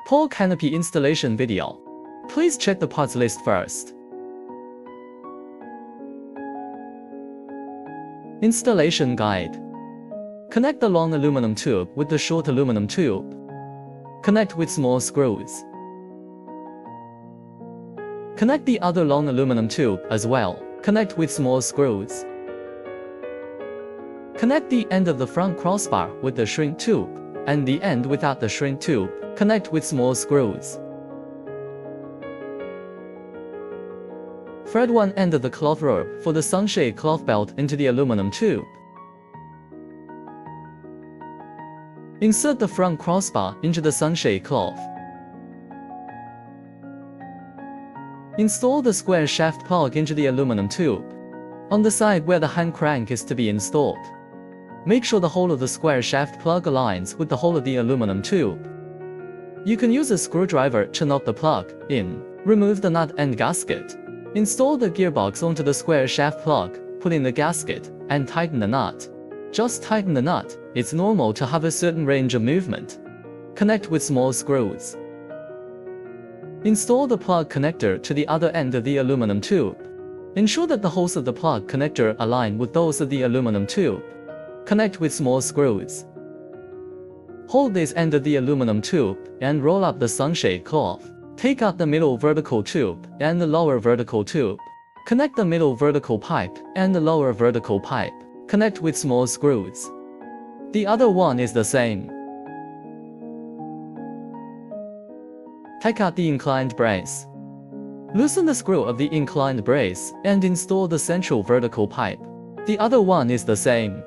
Pole canopy installation video. Please check the parts list first. Installation guide. Connect the long aluminum tube with the short aluminum tube. Connect with small screws. Connect the other long aluminum tube as well. Connect with small screws. Connect the end of the front crossbar with the shrink tube, and the end without the shrink tube. Connect with small screws. Thread one end of the cloth rope for the sunshade cloth belt into the aluminum tube. Insert the front crossbar into the sunshade cloth. Install the square shaft plug into the aluminum tube, on the side where the hand crank is to be installed. Make sure the hole of the square shaft plug aligns with the hole of the aluminum tube. You can use a screwdriver to knock the plug in. Remove the nut and gasket. Install the gearbox onto the square shaft plug, put in the gasket, and tighten the nut. Just tighten the nut, it's normal to have a certain range of movement. Connect with small screws. Install the plug connector to the other end of the aluminum tube. Ensure that the holes of the plug connector align with those of the aluminum tube. Connect with small screws. Hold this end of the aluminum tube and roll up the sunshade cloth. Take out the middle vertical tube and the lower vertical tube. Connect the middle vertical pipe and the lower vertical pipe. Connect with small screws. The other one is the same. Take out the inclined brace. Loosen the screw of the inclined brace and install the central vertical pipe. The other one is the same.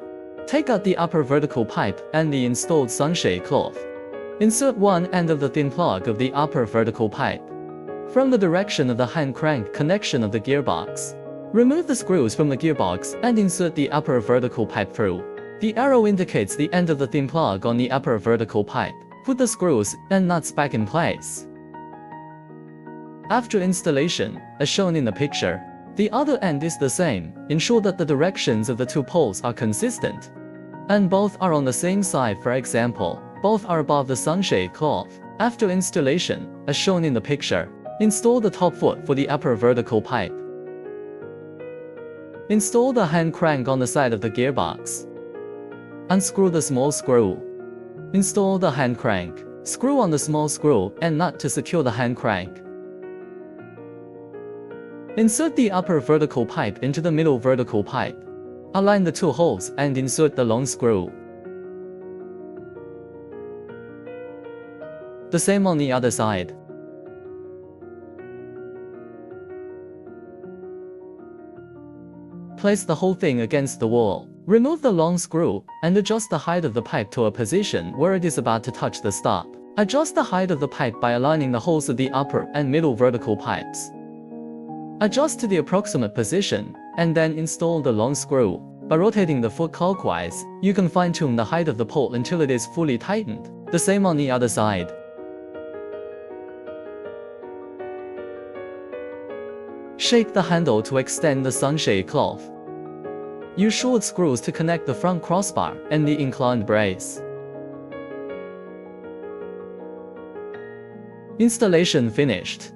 Take out the upper vertical pipe and the installed sunshade cloth. Insert one end of the thin plug of the upper vertical pipe from the direction of the hand crank connection of the gearbox. Remove the screws from the gearbox and insert the upper vertical pipe through. The arrow indicates the end of the thin plug on the upper vertical pipe. Put the screws and nuts back in place. After installation, as shown in the picture, the other end is the same. Ensure that the directions of the two poles are consistent, and both are on the same side. For example, both are above the sunshade cloth. After installation, as shown in the picture, install the top foot for the upper vertical pipe. Install the hand crank on the side of the gearbox. Unscrew the small screw. Install the hand crank. Screw on the small screw and nut to secure the hand crank. Insert the upper vertical pipe into the middle vertical pipe. Align the two holes and insert the long screw. The same on the other side. Place the whole thing against the wall. Remove the long screw and adjust the height of the pipe to a position where it is about to touch the stop. Adjust the height of the pipe by aligning the holes of the upper and middle vertical pipes. Adjust to the approximate position, and then install the long screw. By rotating the foot clockwise, you can fine-tune the height of the pole until it is fully tightened. The same on the other side. Shake the handle to extend the sunshade cloth. Use short screws to connect the front crossbar and the inclined brace. Installation finished.